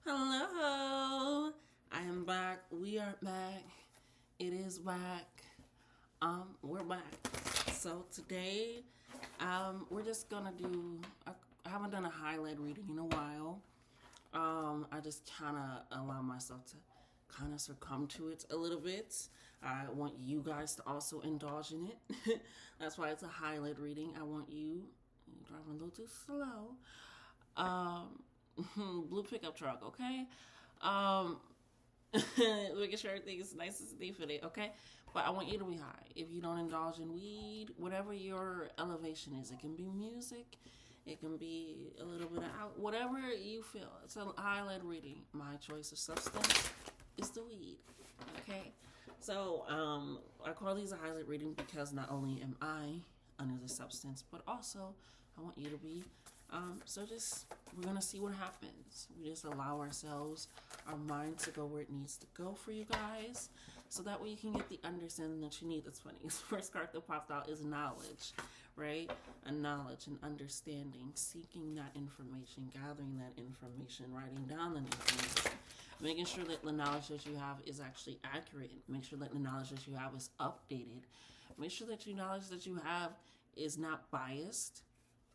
Hello. I am back. We are back. It is back. We're back. So today, we're just gonna do. I haven't done a highlight reading in a while. I just kind of allow myself to kind of succumb to it a little bit. I want you guys to also indulge in it. That's why it's a highlight reading. I want you. You're driving a little too slow. Blue pickup truck, okay? Um, making sure everything is nice and safe in it, okay? But I want you to be high. If you don't indulge in weed, whatever your elevation is, it can be music, it can be a little bit of out, whatever you feel. It's a highlight reading. My choice of substance is the weed, okay? So I call these a highlight reading because not only am I under the substance, but also I want you to be. We're gonna see what happens. We just allow ourselves, our mind to go where it needs to go for you guys, so that way you can get the understanding that you need. That's funny. The first card that popped out is knowledge, right? A knowledge and understanding, seeking that information, gathering that information, writing down the information, making sure that the knowledge that you have is actually accurate. Make sure that the knowledge that you have is updated. Make sure that the knowledge that you have is not biased,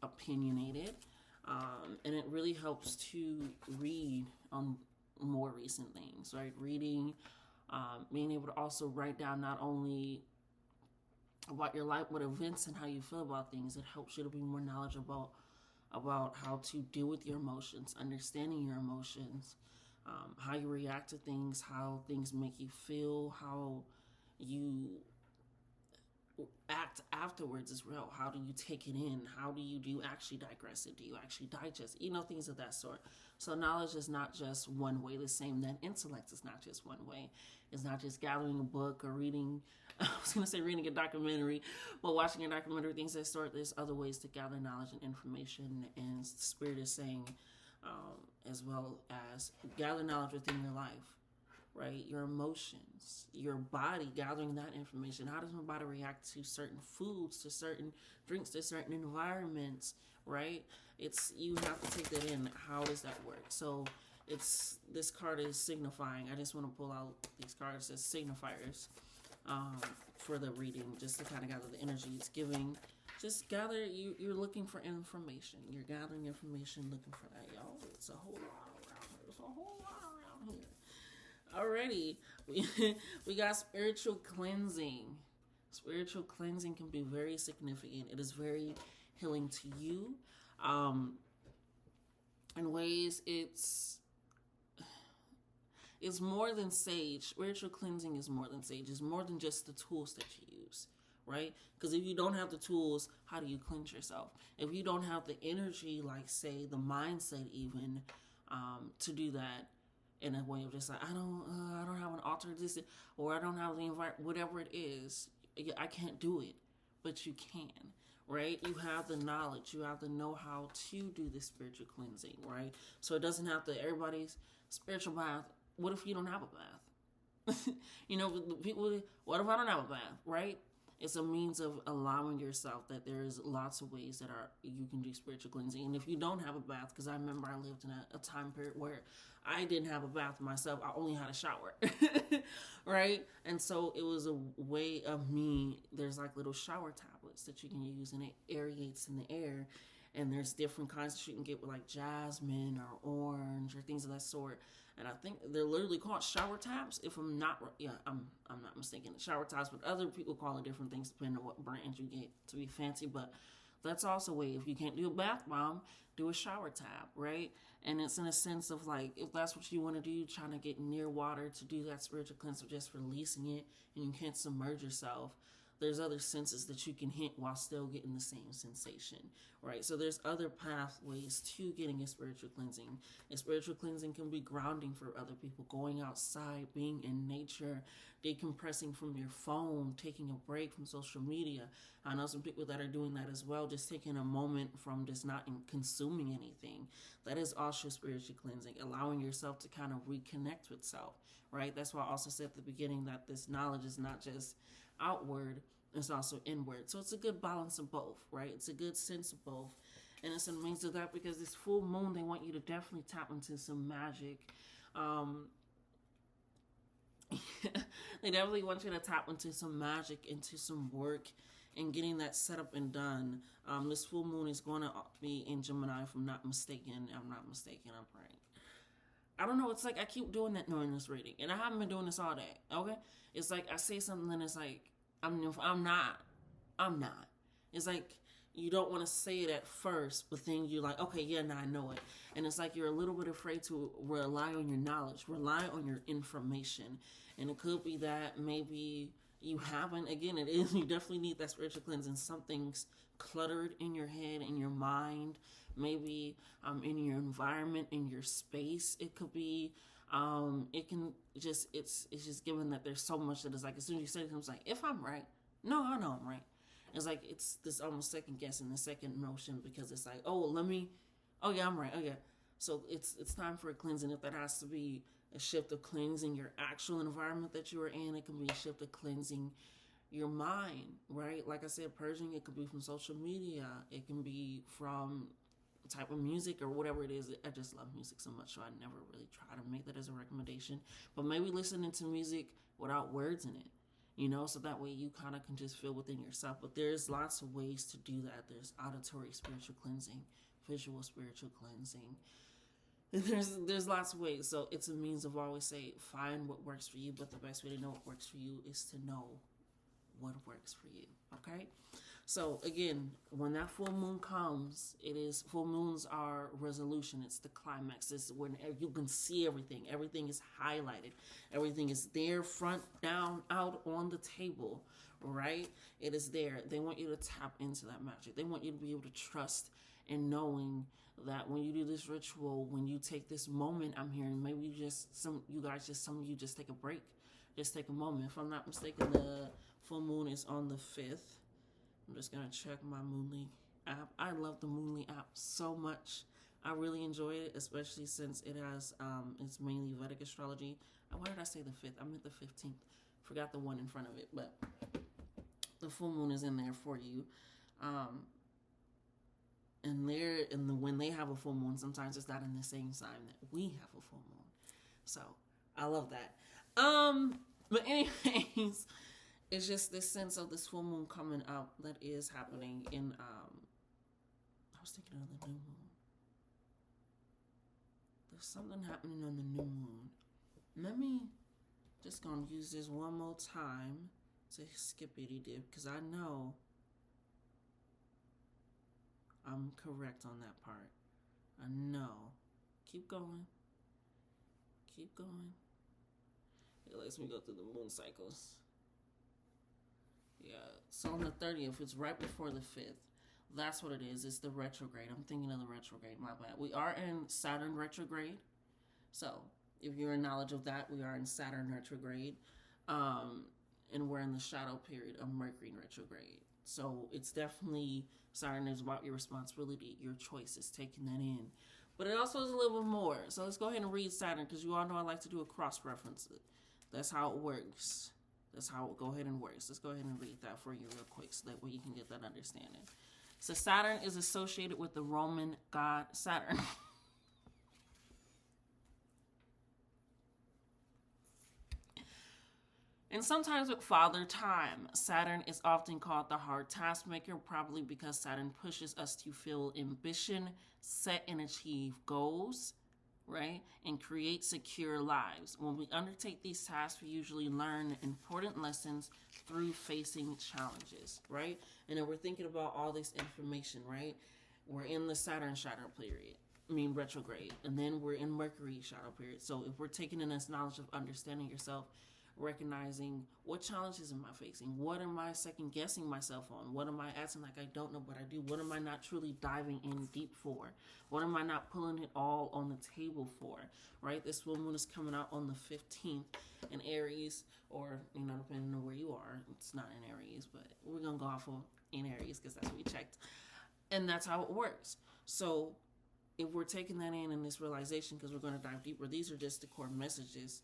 opinionated, and it really helps to read on more recent things, right? Reading, being able to also write down not only about your life, but events and how you feel about things. It helps you to be more knowledgeable about how to deal with your emotions, understanding your emotions, how you react to things, how things make you feel, how you act afterwards as well. How do you take it in? How do you actually digress it? Do you actually digest it? Things of that sort. So knowledge is not just one way, the same that intellect is not just one way. It's not just gathering a book or reading, I was going to say reading a documentary, but watching a documentary, things of that sort. There's other ways to gather knowledge and information, and the Spirit is saying, as well as gather knowledge within your life, right? Your emotions, your body, gathering that information. How does my body react to certain foods, to certain drinks, to certain environments, right? You have to take that in. How does that work? So this card is signifying. I just want to pull out these cards as signifiers for the reading, just to kind of gather the energy it's giving. Just gather, you're looking for information. You're gathering information, looking for that, y'all. It's a whole lot around here. It's a whole lot around here. Alrighty, we got spiritual cleansing. Spiritual cleansing can be very significant. It is very healing to you. In ways, it's more than sage. Spiritual cleansing is more than sage. It's more than just the tools that you use, right? Because if you don't have the tools, how do you cleanse yourself? If you don't have the energy, like say the mindset, even to do that, in a way of just like I don't have an altar this, or I don't have the environment, whatever it is, I can't do it, but you can, right? You have the knowledge, you have the know-how to do this spiritual cleansing, right? So it doesn't have to everybody's spiritual bath. What if you don't have a bath? People, what if I don't have a bath, right? It's a means of allowing yourself that there's lots of ways that you can do spiritual cleansing. And if you don't have a bath, because I remember I lived in a time period where I didn't have a bath myself, I only had a shower, right? And so it was a way of there's like little shower tablets that you can use, and it aerates in the air. And there's different kinds that you can get with like jasmine or orange or things of that sort. And I think they're literally called shower taps. If I'm not, I'm not mistaken. Shower taps, but other people call it different things depending on what brand you get to be fancy. But that's also a way. If you can't do a bath bomb, do a shower tap, right? And it's in a sense of like, if that's what you want to do, trying to get near water to do that spiritual cleanse of just releasing it, and you can't submerge yourself. There's other senses that you can hit while still getting the same sensation, right? So there's other pathways to getting a spiritual cleansing. A spiritual cleansing can be grounding for other people, going outside, being in nature, decompressing from your phone, taking a break from social media. I know some people that are doing that as well, just taking a moment from just not consuming anything. That is also spiritual cleansing, allowing yourself to kind of reconnect with self, right? That's why I also said at the beginning that this knowledge is not just outward, it's also inward. So it's a good balance of both, right? It's a good sense of both. And it's a means of that because this full moon, they want you to definitely tap into some magic. They definitely want you to tap into some magic, into some work, and getting that set up and done. This full moon is going to be in Gemini, if I'm not mistaken. I'm not mistaken. I'm right. I don't know. It's like I keep doing that during this reading, and I haven't been doing this all day. Okay, it's like I say something, and it's like I'm not. It's like you don't want to say it at first, but then you're like, okay, yeah, now I know it, and it's like you're a little bit afraid to rely on your knowledge, rely on your information, and it could be that maybe you haven't. Again, it is you definitely need that spiritual cleansing. Something's cluttered in your head, in your mind, maybe in your environment, in your space. It could be it can just it's just given that there's so much that is like as soon as you say it, it's like if I'm right, no, I know I'm right. It's like it's this almost second guessing, the second motion, because it's like, oh, oh yeah, I'm right, oh yeah. So it's time for a cleansing. If that has to be a shift of cleansing your actual environment that you are in, it can be a shift of cleansing your mind, right? Like I said, purging, it could be from social media, it can be from type of music or whatever it is. I just love music so much, so I never really try to make that as a recommendation. But maybe listening to music without words in it, so that way you kind of can just feel within yourself. But there's lots of ways to do that. There's auditory spiritual cleansing, visual spiritual cleansing. And there's lots of ways. So it's a means of always say, find what works for you, but the best way to know what works for you is to know what works for you. Okay? So again, when that full moon comes, full moons are resolution. It's the climax. It's when you can see everything. Everything is highlighted. Everything is there, front, down, out, on the table, right? It is there. They want you to tap into that magic. They want you to be able to trust in knowing that when you do this ritual, when you take this moment, I'm hearing maybe some of you just take a break. Just take a moment. If I'm not mistaken, the full moon is on the 5th. I'm just going to check my Moonly app. I love the Moonly app so much. I really enjoy it, especially since it has, it's mainly Vedic astrology. Why did I say the 5th? I meant the 15th. Forgot the one in front of it, but the full moon is in there for you. And when they have a full moon, sometimes it's not in the same sign that we have a full moon. So I love that. But anyways, it's just this sense of this full moon coming up that is happening in, I was thinking of the new moon. There's something happening on the new moon. Let me just gonna use this one more time to skippity dip, because I know I'm correct on that part. I know. Keep going. Keep going. It lets me go through the moon cycles. Yeah, so on the 30th, it's right before the 5th. That's what it is. It's the retrograde. I'm thinking of the retrograde. My bad. We are in Saturn retrograde. So, if you're in knowledge of that, we are in Saturn retrograde. And we're in the shadow period of Mercury retrograde. So, it's definitely, Saturn is about your responsibility, your choices, taking that in. But it also is a little bit more. So, let's go ahead and read Saturn, because you all know I like to do a cross-reference. That's how it works. That's how it go ahead and works. Let's go ahead and read that for you real quick so that way you can get that understanding. So Saturn is associated with the Roman god Saturn. And sometimes with Father Time, Saturn is often called the hard taskmaker, probably because Saturn pushes us to feel ambition, set and achieve goals, right? And create secure lives. When we undertake these tasks, we usually learn important lessons through facing challenges, right? And then we're thinking about all this information, right? We're in the Saturn shadow period, retrograde, and then we're in Mercury shadow period. So if we're taking in this knowledge of understanding yourself, recognizing what challenges am I facing? What am I second guessing myself on? What am I acting like I don't know but I do? What am I not truly diving in deep for? What am I not pulling it all on the table for? Right? This full moon is coming out on the 15th in Aries, or depending on where you are. It's not in Aries, but we're gonna go off of in Aries because that's what we checked. And that's how it works. So if we're taking that in this realization, because we're going to dive deeper, these are just the core messages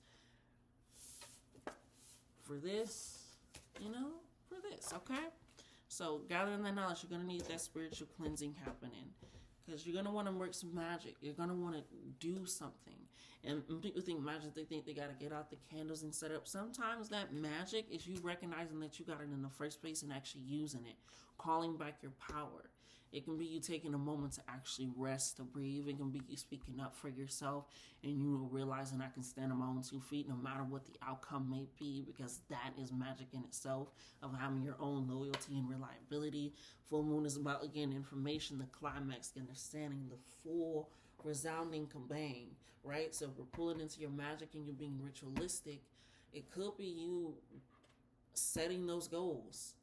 for this, okay? So gathering that knowledge, you're going to need that spiritual cleansing happening. because you're going to want to work some magic. You're going to want to do something. And people think magic, they think they got to get out the candles and set up. Sometimes that magic is you recognizing that you got it in the first place and actually using it, calling back your power. It can be you taking a moment to actually rest, to breathe. It can be you speaking up for yourself and you realizing I can stand on my own 2 feet no matter what the outcome may be, because that is magic in itself, of having your own loyalty and reliability. Full moon is about, again, information, the climax, understanding, the full resounding kabang, right? So if we're pulling into your magic and you're being ritualistic, it could be you setting those goals,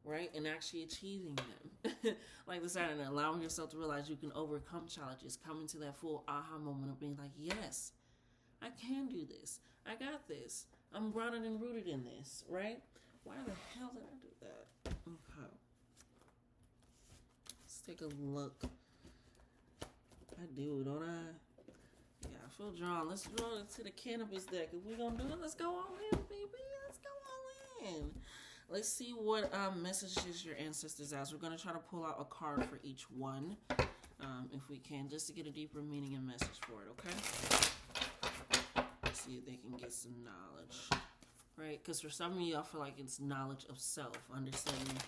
right? And actually achieving them. Like the Saturn, allowing yourself to realize you can overcome challenges, coming to that full aha moment of being like, yes, I can do this. I got this. I'm grounded and rooted in this, right? Why the hell did I do that? Okay. Let's take a look. I do, don't I? Yeah, I feel drawn. Let's draw it to the cannabis deck. If we're going to do it, let's go all in, baby. Let's go all in. Let's see what messages your ancestors ask. We're going to try to pull out a card for each one, if we can, just to get a deeper meaning and message for it, okay? Let's see if they can get some knowledge, right? Because for some of you, I feel like it's knowledge of self, understanding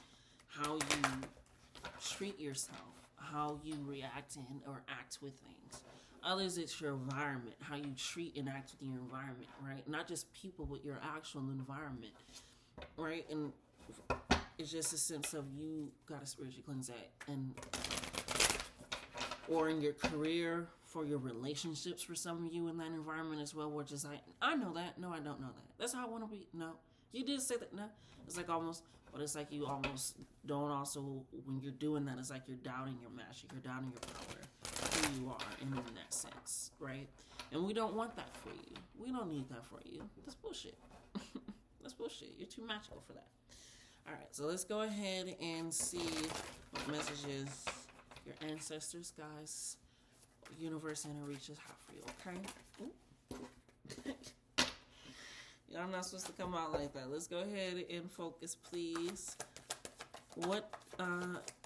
how you treat yourself, how you react in or act with things. Others, it's your environment, how you treat and act with your environment, right? Not just people, but your actual environment, right? And it's just a sense of you got to spiritually cleanse that, and or in your career, for your relationships, for some of you in that environment as well, where just like, I know that, no, I don't know that. That's how I want to be. No, you did say that. No, it's like almost, but it's like you almost don't also, when you're doing that, it's like you're doubting your magic, you're doubting your power, who you are, and in that sense, right? And we don't want that for you. We don't need that for you. That's bullshit. That's bullshit. You're too magical for that. All right, so let's go ahead and see what messages your ancestors, guys, universe, and reaches have for you, okay? Y'all not supposed to come out like that. Let's go ahead and focus, please. What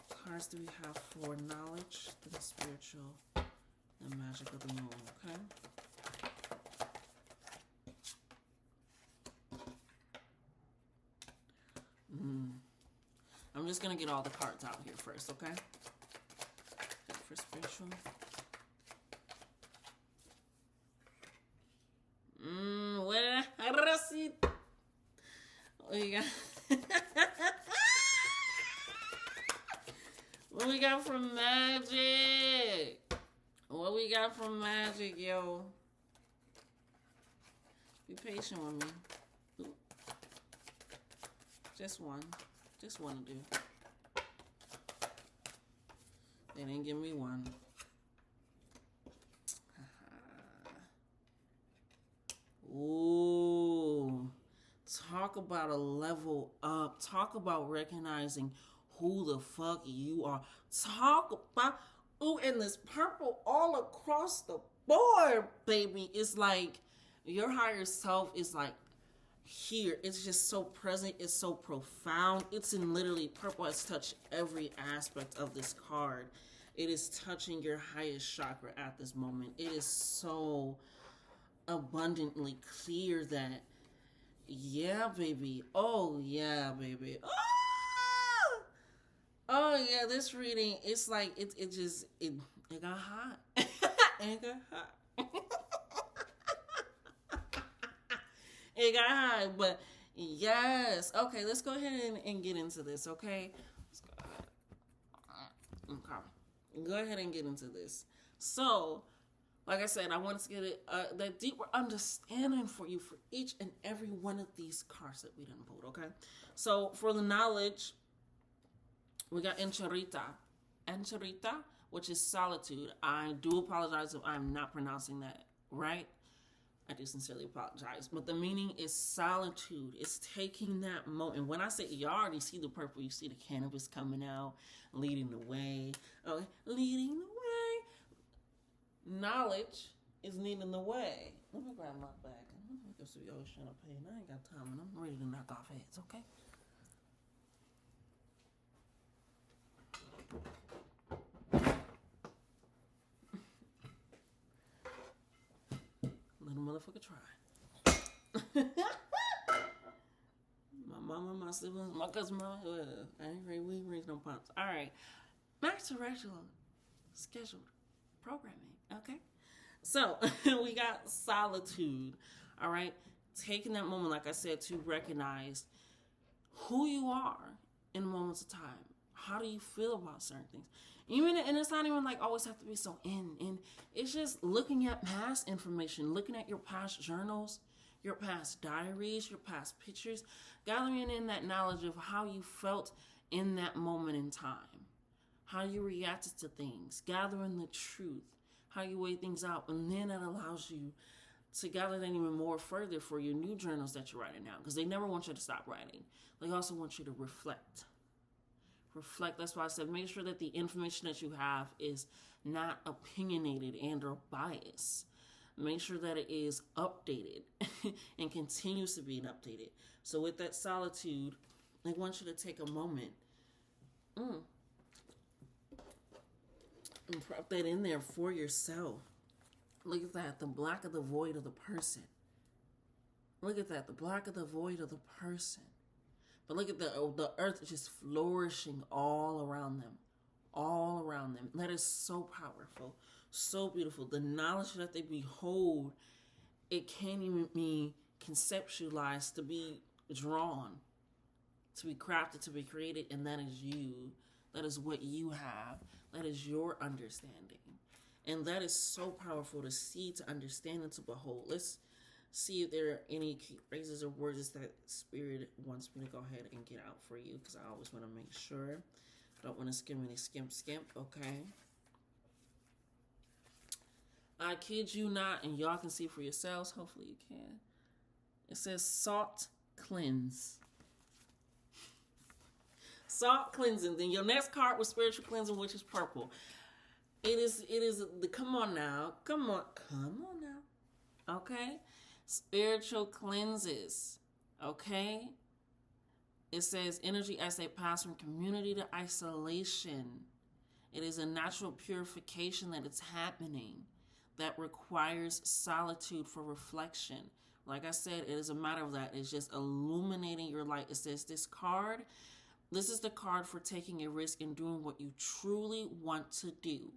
cards do we have for knowledge, the spiritual, and magic of the moon, okay? I'm just going to get all the cards out here first, okay? For spiritual. What did I see? What we got? What we got from magic? What we got from magic, yo? Be patient with me. Ooh. Just one to do. They didn't give me one. Ooh. Talk about a level up. Talk about recognizing who the fuck you are. Talk about, ooh, and this purple all across the board, baby. It's like your higher self is like here. It's just so present. It's so profound. It's in literally, purple has touched every aspect of this card. It is touching your highest chakra at this moment. It is so abundantly clear that, yeah, baby. Oh, yeah, baby. Oh yeah, this reading, it's like, it got hot. It got hot. It got hot, but yes. Okay, let's go ahead and get into this, okay? Let's go ahead. Okay. Go ahead and get into this. So, like I said, I want to get that deeper understanding for you for each and every one of these cards that we didn't pull, okay? So, for the knowledge, we got Encharita, which is solitude. I do apologize if I'm not pronouncing that right. I do sincerely apologize. But the meaning is solitude. It's taking that moment. When I say, you already see the purple, you see the cannabis coming out, leading the way. Okay, leading the way. Knowledge is leading the way. Let me grab my bag. I'm going to go see your champagne. I ain't got time, and I'm ready to knock off heads, okay? motherfucker try. My mama, my siblings, my cousin, I ain't ready. We ain't raised no punks. All right, back to regular scheduled programming. Okay, so we got solitude. All right, taking that moment, like I said, to recognize who you are in moments of time. How do you feel about certain things? Even, and it's not even like always have to be so in. It's just looking at past information, looking at your past journals, your past diaries, your past pictures, gathering in that knowledge of how you felt in that moment in time, how you reacted to things, gathering the truth, how you weigh things out, and then it allows you to gather that even more further for your new journals that you're writing now, because they never want you to stop writing. They also want you to reflect. That's why I said make sure that the information that you have is not opinionated and or biased. Make sure that it is updated and continues to be updated. So with that solitude, I want you to take a moment and prop that in there for yourself. Look at that, the black of the void of the person. Look at that, the black of the void of the person. But look at the earth just flourishing all around them. All around them. That is so powerful, so beautiful. The knowledge that they behold, it can't even be conceptualized, to be drawn, to be crafted, to be created, and that is you. That is what you have. That is your understanding. And that is so powerful to see, to understand, and to behold. Let's see if there are any key phrases or words that Spirit wants me to go ahead and get out for you, because I always want to make sure. I don't want to skim any skimp. Okay. I kid you not, and y'all can see for yourselves. Hopefully you can. It says salt cleanse. Salt cleansing. Then your next card was spiritual cleansing, which is purple. It is the come on now. Okay? Spiritual cleanses. Okay? It says energy as they pass from community to isolation. It is a natural purification that is happening that requires solitude for reflection. Like I said, it is a matter of that. It's just illuminating your light. It says this is the card for taking a risk and doing what you truly want to do.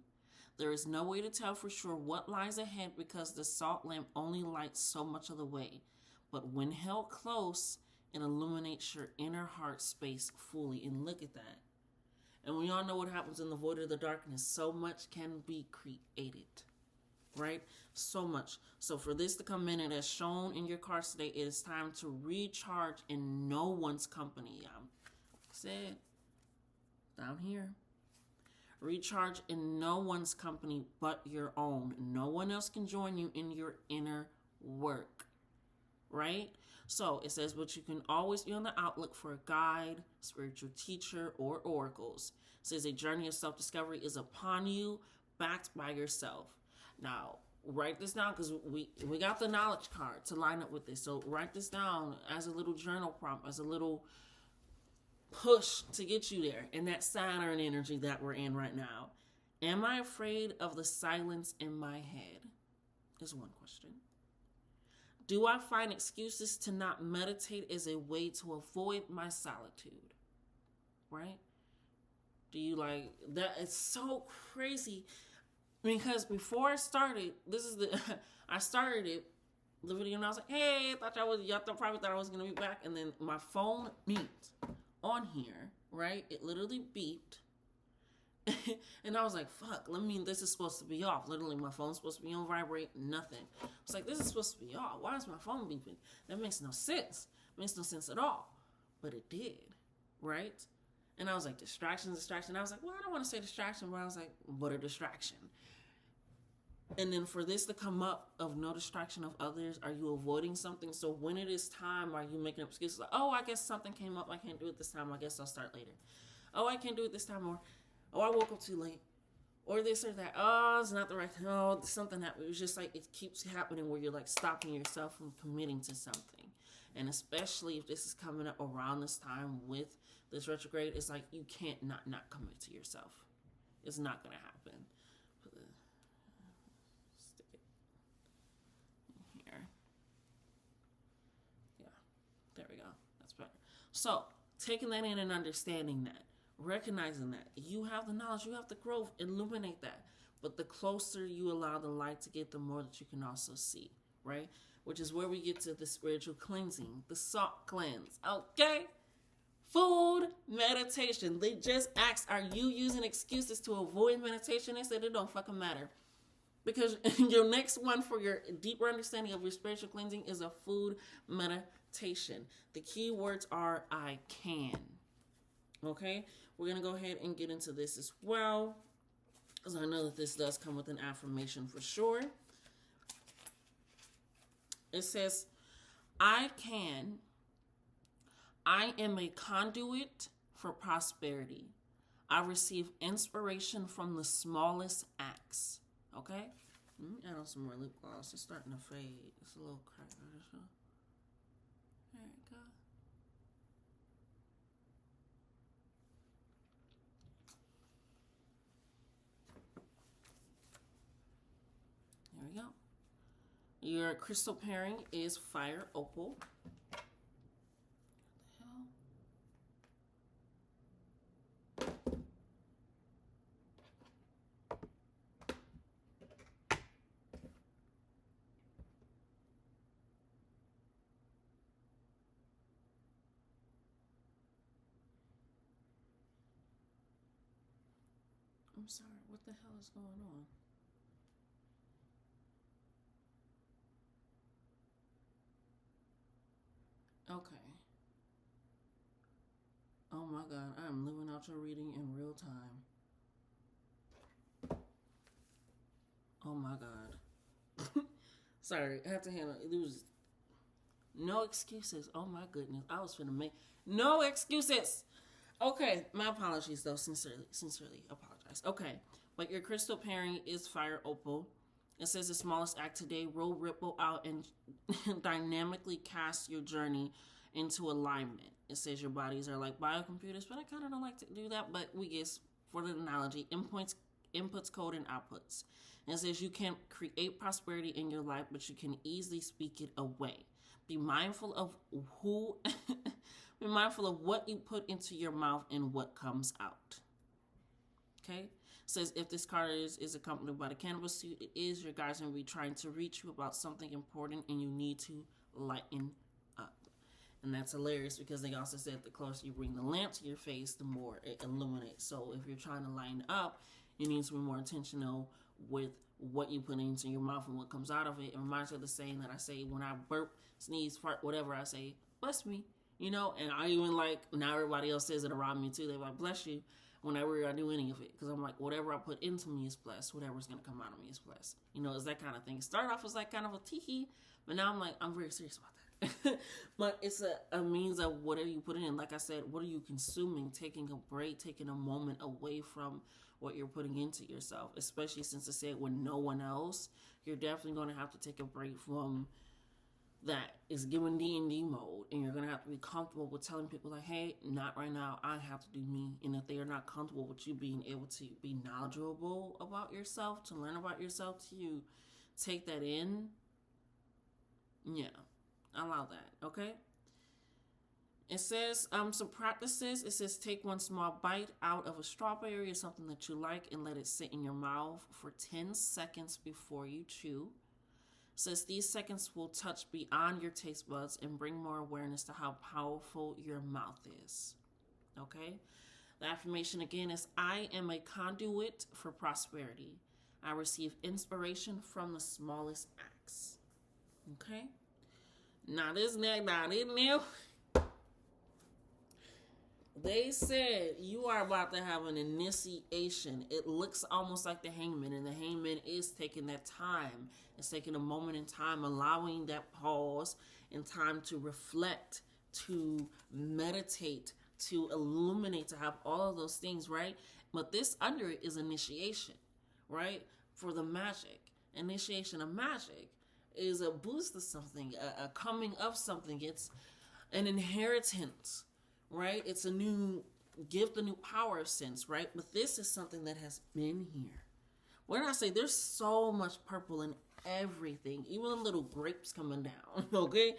There is no way to tell for sure what lies ahead because the salt lamp only lights so much of the way. But when held close, it illuminates your inner heart space fully. And look at that. And we all know what happens in the void of the darkness. So much can be created. Right? So much. So for this to come in and as shown in your cards today, it is time to recharge in no one's company. I said down here. Recharge in no one's company but your own. No one else can join you in your inner work. Right? So it says, but you can always be on the outlook for a guide, spiritual teacher, or oracles. It says a journey of self-discovery is upon you, backed by yourself. Now, write this down because we got the knowledge card to line up with this. So write this down as a little journal prompt, as a little push to get you there in that Saturn energy that we're in right now. Am I afraid of the silence in my head? Is one question. Do I find excuses to not meditate as a way to avoid my solitude? Right? Do you like that? It's so crazy because before I started, I started it, the video, and I was like, hey, y'all probably thought I was going to be back. And then my phone beeped on here, right? It literally beeped. And I was like, fuck, this is supposed to be off. Literally, my phone's supposed to be on vibrate, nothing. I was like, this is supposed to be off. Why is my phone beeping? That makes no sense. It makes no sense at all. But it did, right? And I was like, distraction. I was like, well, I don't want to say distraction, but I was like, what a distraction. And then for this to come up of no distraction of others, are you avoiding something? So when it is time, are you making excuses like, oh, I guess something came up. I can't do it this time. I guess I'll start later. Oh, I can't do it this time. Or, oh, I woke up too late. Or this or that. Oh, it's not the right time. Oh, something happened. It was just like it keeps happening where you're like stopping yourself from committing to something. And especially if this is coming up around this time with this retrograde, it's like you can't not commit to yourself. It's not going to happen. Stick it here. So, taking that in and understanding that, recognizing that you have the knowledge, you have the growth, illuminate that. But the closer you allow the light to get, the more that you can also see, right? Which is where we get to the spiritual cleansing, the salt cleanse, okay? Food, meditation. They just asked, are you using excuses to avoid meditation? They said it don't fucking matter. Because your next one for your deeper understanding of your spiritual cleansing is a food meditation. The key words are I can. Okay? We're going to go ahead and get into this as well, because I know that this does come with an affirmation for sure. It says, I can. I am a conduit for prosperity. I receive inspiration from the smallest acts. Okay? Let me add on some more lip gloss. It's starting to fade. It's a little cracked. There it go. There we go. Your crystal pairing is fire opal. I'm sorry, what the hell is going on? Okay. Oh my God, I am living out your reading in real time. Oh my God. Sorry, I have to handle it. It was no excuses. Oh my goodness. I was finna make no excuses. Okay, my apologies though. Sincerely apologize. Okay, but your crystal pairing is fire opal. It says the smallest act today will ripple out and dynamically cast your journey into alignment. It says your bodies are like biocomputers, but I kind of don't like to do that. But we guess for the analogy, inputs, code, and outputs. And it says you can create prosperity in your life, but you can easily speak it away. Be mindful of who. Be mindful of what you put into your mouth and what comes out. Okay? It says if this card is accompanied by the cannabis suit, it is your guides going to be trying to reach you about something important and you need to lighten up. And that's hilarious because they also said the closer you bring the lamp to your face, the more it illuminates. So if you're trying to lighten up, you need to be more intentional with what you put into your mouth and what comes out of it. It reminds me of the saying that I say when I burp, sneeze, fart, whatever, I say, bless me. You know, and I even like, now everybody else says it around me too. They're like, bless you, whenever I do any of it. Because I'm like, whatever I put into me is blessed. Whatever's going to come out of me is blessed. You know, it's that kind of thing. It started off as like kind of a tee-hee, but now I'm like, I'm very serious about that. But it's a means of whatever you put in. Like I said, what are you consuming? Taking a break, taking a moment away from what you're putting into yourself. Especially since I said with no one else, you're definitely going to have to take a break from that is giving D&D mode, and you're going to have to be comfortable with telling people like, hey, not right now, I have to do me. And if they are not comfortable with you being able to be knowledgeable about yourself, to learn about yourself, to take that in, yeah, allow that, okay? It says some practices. It says take one small bite out of a strawberry or something that you like and let it sit in your mouth for 10 seconds before you chew. Says these seconds will touch beyond your taste buds and bring more awareness to how powerful your mouth is. Okay? The affirmation again is I am a conduit for prosperity. I receive inspiration from the smallest acts. Okay? Now this next, now this new. They said you are about to have an initiation. It looks almost like the hangman, and the hangman is taking that time. It's taking a moment in time, allowing that pause and time to reflect, to meditate, to illuminate, to have all of those things, right? But this under it is initiation, right? For the magic. Initiation of magic is a boost of something, a coming of something. It's an inheritance. Right? It's a new gift, a new power of sense, right? But this is something that has been here. When I say there's so much purple in everything, even the little grapes coming down, okay?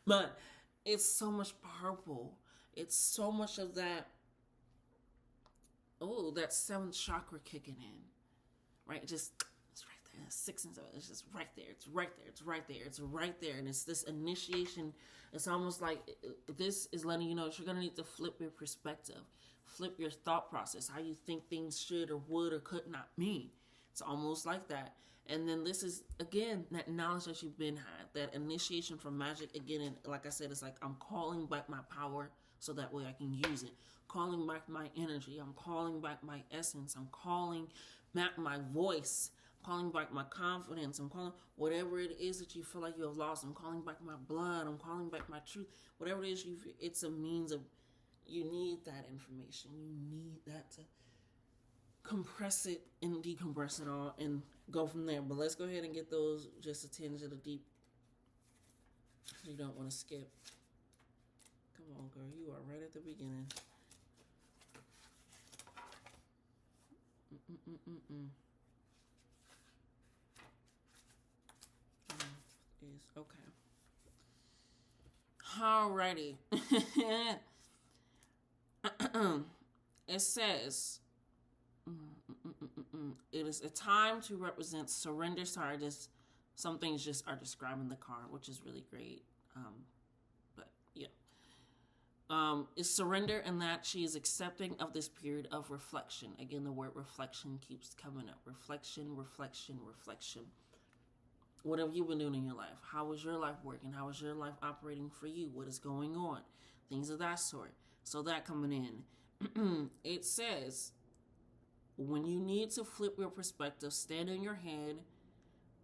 But it's so much purple. It's so much of that, oh, that seventh chakra kicking in, right? Just, it's right there. Six and seven. It's just right there. It's right there. It's right there. It's right there. And it's this initiation. It's almost like this is letting you know that you're going to need to flip your perspective, flip your thought process, how you think things should or would or could not mean. It's almost like that. And then this is, again, that knowledge that you've been had, that initiation from magic. Again, and like I said, it's like I'm calling back my power so that way I can use it. Calling back my energy. I'm calling back my essence. I'm calling back my voice. I'm calling back my confidence. I'm calling whatever it is that you feel like you have lost. I'm calling back my blood. I'm calling back my truth. Whatever it is, it's a means of, you need that information. You need that to compress it and decompress it all and go from there. But let's go ahead and get those just a tinge of the deep. You don't want to skip. Come on, girl. You are right at the beginning. Is okay. Alrighty. It says it is a time to represent surrender. Sorry, just some things just are describing the card, which is really great. But yeah. Is surrender, and that she is accepting of this period of reflection. Again, the word reflection keeps coming up. Reflection, reflection, reflection. What have you been doing in your life? How is your life working? How is your life operating for you? What is going on? Things of that sort. So that coming in. It says, when you need to flip your perspective, stand in your head,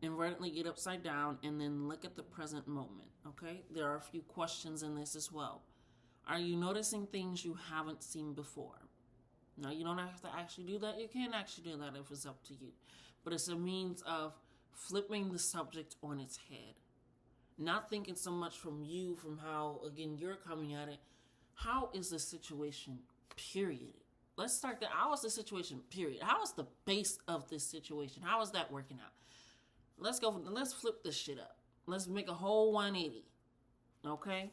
invertedly get upside down, and then look at the present moment. Okay? There are a few questions in this as well. Are you noticing things you haven't seen before? Now, you don't have to actually do that. You can actually do that if it's up to you. But it's a means of flipping the subject on its head. Not thinking so much from you, from how, again, you're coming at it. How is the situation, period? Let's start there. How is the situation, period? How is the base of this situation? How is that working out? Let's flip this shit up. Let's make a whole 180. Okay?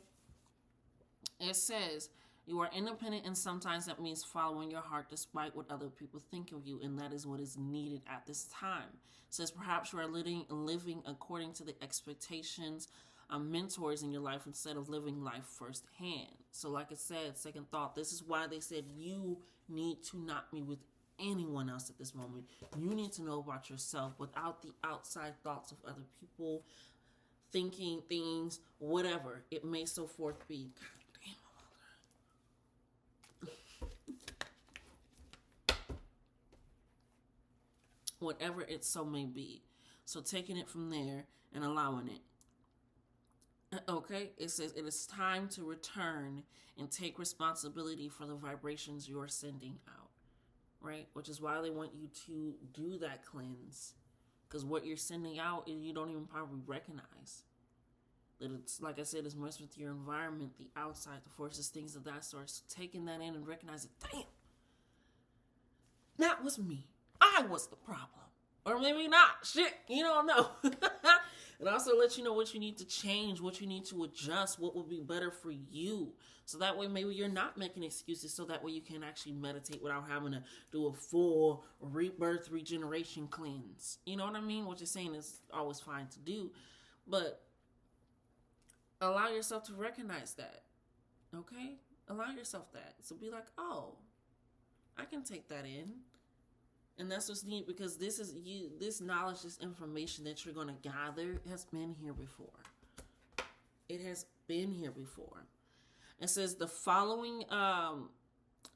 It says, you are independent, and sometimes that means following your heart despite what other people think of you, and that is what is needed at this time. It says, perhaps you are living according to the expectations of mentors in your life instead of living life firsthand. So like I said, second thought, this is why they said you need to not be with anyone else at this moment. You need to know about yourself without the outside thoughts of other people, thinking things, whatever it may so forth be. Whatever it so may be. So taking it from there and allowing it. Okay, it says it is time to return and take responsibility for the vibrations you are sending out. Right? Which is why they want you to do that cleanse. Because what you're sending out, you don't even probably recognize. That it's, like I said, it's messed with your environment, the outside, the forces, things of that sort. So taking that in and recognizing, damn, that was me. I was the problem. Or maybe not. Shit, you don't know. And also let you know what you need to change, what you need to adjust, what will be better for you. So that way maybe you're not making excuses, so that way you can actually meditate without having to do a full rebirth, regeneration cleanse. You know what I mean? What you're saying is always fine to do. But allow yourself to recognize that. Okay? Allow yourself that. So be like, oh, I can take that in. And that's what's neat, because this is you. This knowledge, this information that you're going to gather has been here before. It has been here before. It says the following,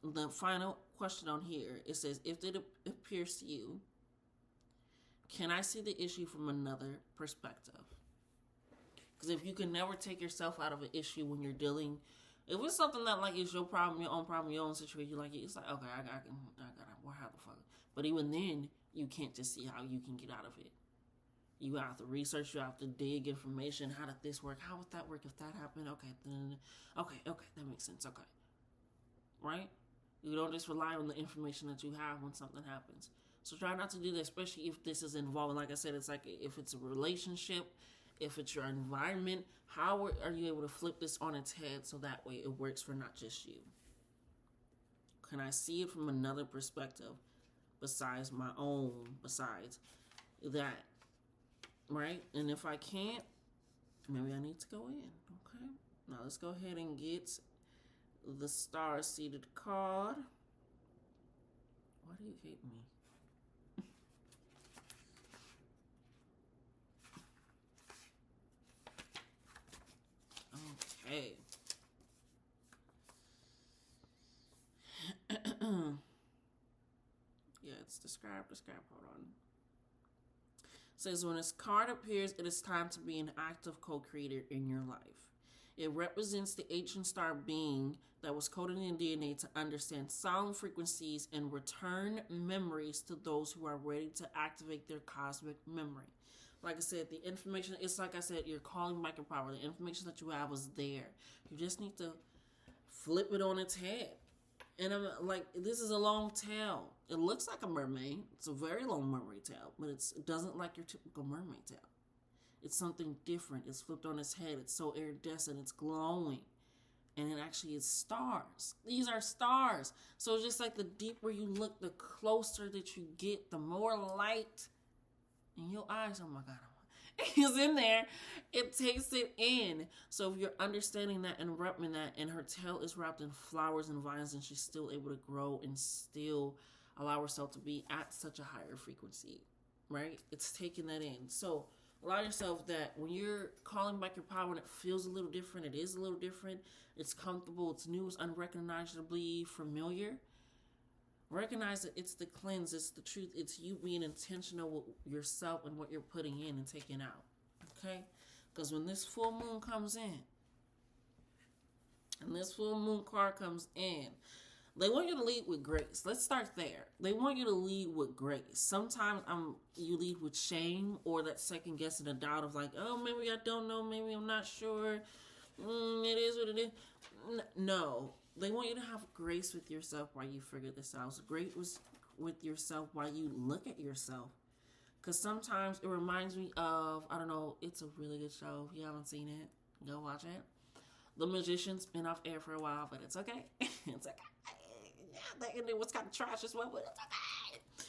the final question on here, it says, if it appears to you, can I see the issue from another perspective? Because if you can never take yourself out of an issue when you're dealing, if it's something that like is your problem, your own situation, like it's like, okay, I gotta, well, how the fuck? But even then, you can't just see how you can get out of it. You have to research, you have to dig information. How did this work? How would that work if that happened? Okay, then, okay, that makes sense. Okay, right? You don't just rely on the information that you have when something happens. So try not to do that, especially if this is involving, like I said, it's like if it's a relationship, If it's your environment, how are you able to flip this on its head so that way it works for not just you? Can I see it from another perspective besides my own, besides that, right? And if I can't, maybe I need to go in, okay? Now let's go ahead and get the star-seated card. Why do you hate me? Okay. Yeah, it's described. Hold on. It says, when this card appears, it is time to be an active co-creator in your life. It represents the ancient star being that was coded in DNA to understand sound frequencies and return memories to those who are ready to activate their cosmic memory. Like I said, the information, it's like I said, you're calling back your power. The information that you have was there. You just need to flip it on its head. And I'm like, this is a long tail. It looks like a mermaid. It's a very long mermaid tail, but it doesn't like your typical mermaid tail. It's something different. It's flipped on its head. It's so iridescent. It's glowing. And it actually is stars. These are stars. So just like the deeper you look, the closer that you get, the more light in your eyes. Oh my God. Is in there. It takes it in. So if you're understanding that and wrapping that, and her tail is wrapped in flowers and vines, and she's still able to grow and still allow herself to be at such a higher frequency, right? It's taking that in. So allow yourself that when you're calling back your power and it feels a little different, it is a little different, it's comfortable, it's new, it's unrecognizably familiar. Recognize that it's the cleanse, it's the truth, it's you being intentional with yourself and what you're putting in and taking out, okay? Because when this full moon comes in, and this full moon card comes in, they want you to lead with grace. Let's start there. They want you to lead with grace. Sometimes you lead with shame or that second guess and a doubt of like, oh, maybe I don't know, maybe I'm not sure. It is what it is. No. They want you to have grace with yourself while you figure this out. So great was with yourself while you look at yourself. Because sometimes it reminds me of, I don't know, it's a really good show. If you haven't seen it, go watch it. The Magician's been off air for a while, but it's okay. It's okay. Yeah, the ending was kind of trash as well, but it's okay.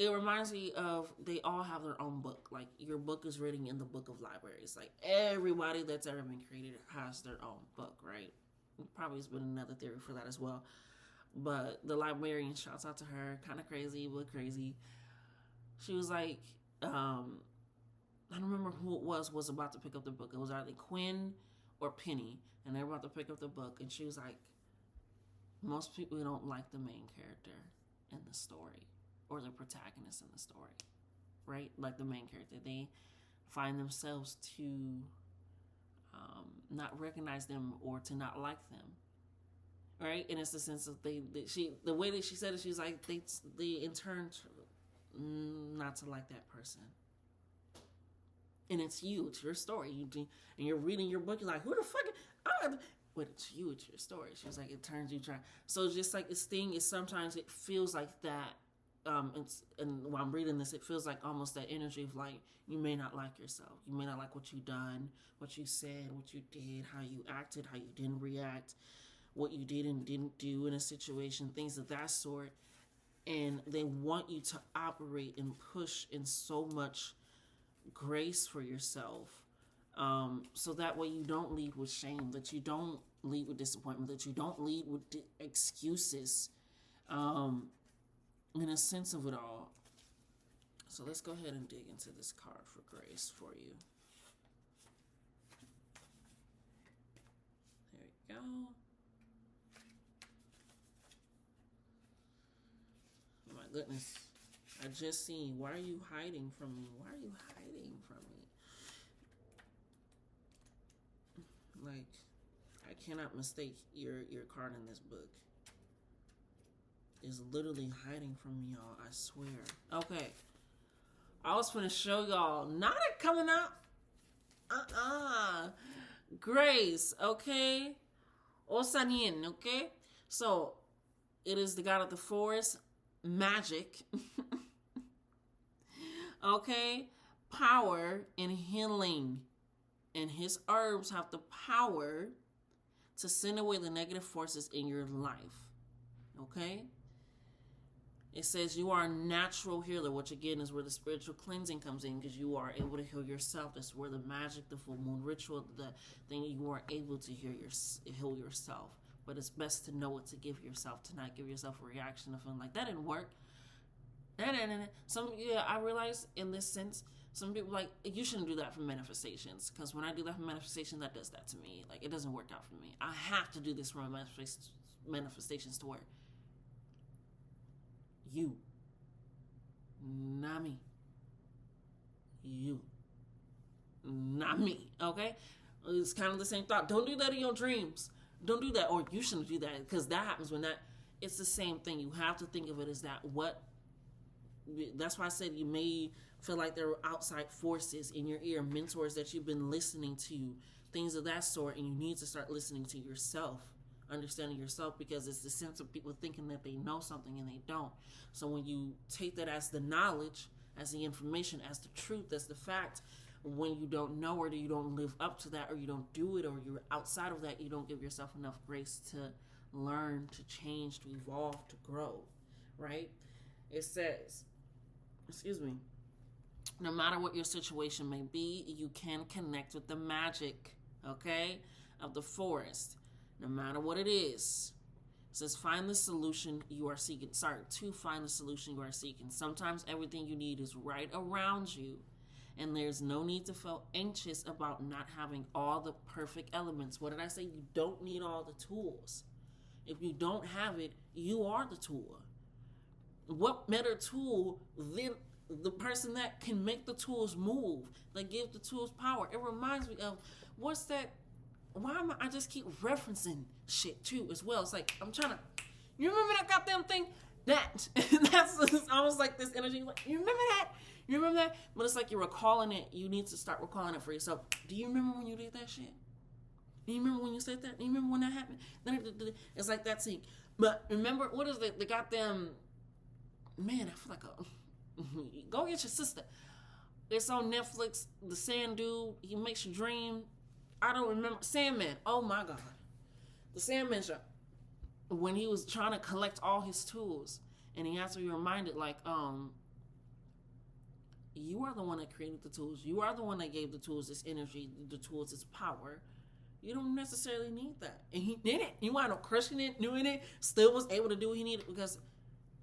It reminds me of, they all have their own book. Like, your book is written in the book of libraries. Like, everybody that's ever been created has their own book, right? Probably has been another theory for that as well. But the librarian, shouts out to her, kind of crazy, but crazy. She was like, I don't remember who it was about to pick up the book. It was either Quinn or Penny, and they were about to pick up the book. And she was like, most people don't like the main character in the story or the protagonist in the story, right? Like the main character. They find themselves to not recognize them or to not like them, right? And it's the sense of the way that she said it, she was like, they in turn not to like that person. And it's you, it's your story. And you're reading your book, you're like, who the fuck? But it's you, it's your story. She was like, it turns you try. So just like this thing is, sometimes it feels like that. And while I'm reading this, it feels like almost that energy of like, you may not like yourself. You may not like what you done, what you said, what you did, how you acted, how you didn't react, what you did and didn't do in a situation, things of that sort. And they want you to operate and push in so much grace for yourself. So that way you don't lead with shame, that you don't lead with disappointment, that you don't lead with excuses. In a sense of it all. So let's go ahead and dig into this card for grace for you. There we go. Oh my goodness. I just seen, why are you hiding from me? Why are you hiding from me? Like, I cannot mistake your card in this book. Is literally hiding from me, y'all. I swear. Okay. I was gonna show y'all. Not it coming out. Grace, okay? Osanin, okay? So, it is the god of the forest. Magic. Okay? power in healing. And his herbs have the power to send away the negative forces in your life. Okay? It says you are a natural healer, which again is where the spiritual cleansing comes in, because you are able to heal yourself. That's where the magic, the full moon ritual, the thing, you are able to heal yourself. But it's best to know what to give yourself, to not give yourself a reaction of feeling like that didn't work. I realize in this sense, some people like, you shouldn't do that for manifestations, because when I do that for manifestation, that does that to me. Like, it doesn't work out for me. I have to do this for my manifestations to work. You, not me. You, not me. Okay? It's kind of the same thought. Don't do that in your dreams. Don't do that, or you shouldn't do that, because that happens when that. It's the same thing. You have to think of it as that. That's why I said you may feel like there are outside forces in your ear, mentors that you've been listening to, things of that sort, and you need to start listening to yourself, understanding yourself, because it's the sense of people thinking that they know something and they don't. So when you take that as the knowledge, as the information, as the truth, as the fact, when you don't know, or you don't live up to that, or you don't do it, or you're outside of that, you don't give yourself enough grace to learn, to change, to evolve, to grow, right? It says, no matter what your situation may be, you can connect with the magic, okay, of the forest, no matter what it is. It says, find the solution you are seeking. To find the solution you are seeking. Sometimes everything you need is right around you, and there's no need to feel anxious about not having all the perfect elements. What did I say? You don't need all the tools. If you don't have it, you are the tool. What better tool than the person that can make the tools move, that give the tools power? It reminds me of, what's that? I just keep referencing shit too as well. It's like, I'm trying to, you remember that goddamn thing? That's almost like this energy. Like, you remember that? You remember that? But it's like you're recalling it. You need to start recalling it for yourself. Do you remember when you did that shit? Do you remember when you said that? Do you remember when that happened? It's like that thing. But remember, what is the goddamn, man, I feel like go get your sister. It's on Netflix. The Sand Dude, he makes you dream. I don't remember. Sandman. Oh my God. The Sandman show. When he was trying to collect all his tools, and he has to be reminded, like, you are the one that created the tools. You are the one that gave the tools this energy, the tools this power. You don't necessarily need that. And he did it. He wound up crushing it, doing it, still was able to do what he needed, because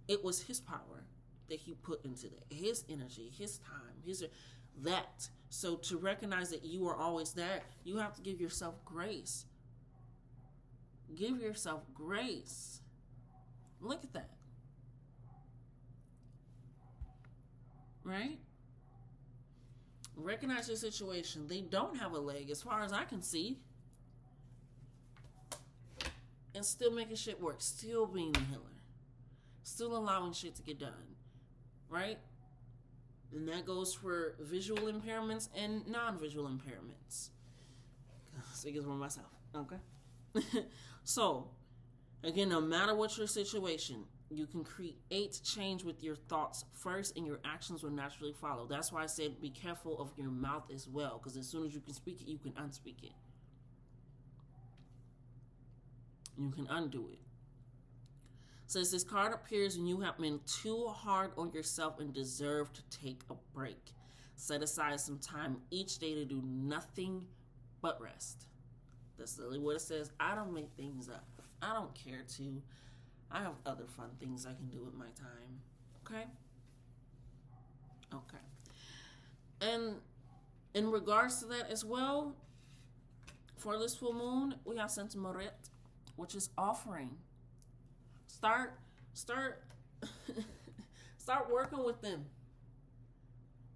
it was his power that he put into that. His energy, his time, that. So to recognize that you are always that, you have to give yourself grace. Give yourself grace. Look at that. Right? Recognize your situation. They don't have a leg, as far as I can see. And still making shit work. Still being the healer. Still allowing shit to get done. Right? And that goes for visual impairments and non-visual impairments. Speaking for myself. Okay? So, again, no matter what your situation, you can create change with your thoughts first, and your actions will naturally follow. That's why I said be careful of your mouth as well, because as soon as you can speak it, you can unspeak it. You can undo it. So as this card appears, and you have been too hard on yourself and deserve to take a break. Set aside some time each day to do nothing but rest. That's literally what it says. I don't make things up. I don't care to. I have other fun things I can do with my time. Okay? Okay. And in regards to that as well, for this full moon, we have Santa Moret, which is offering. Start working with them.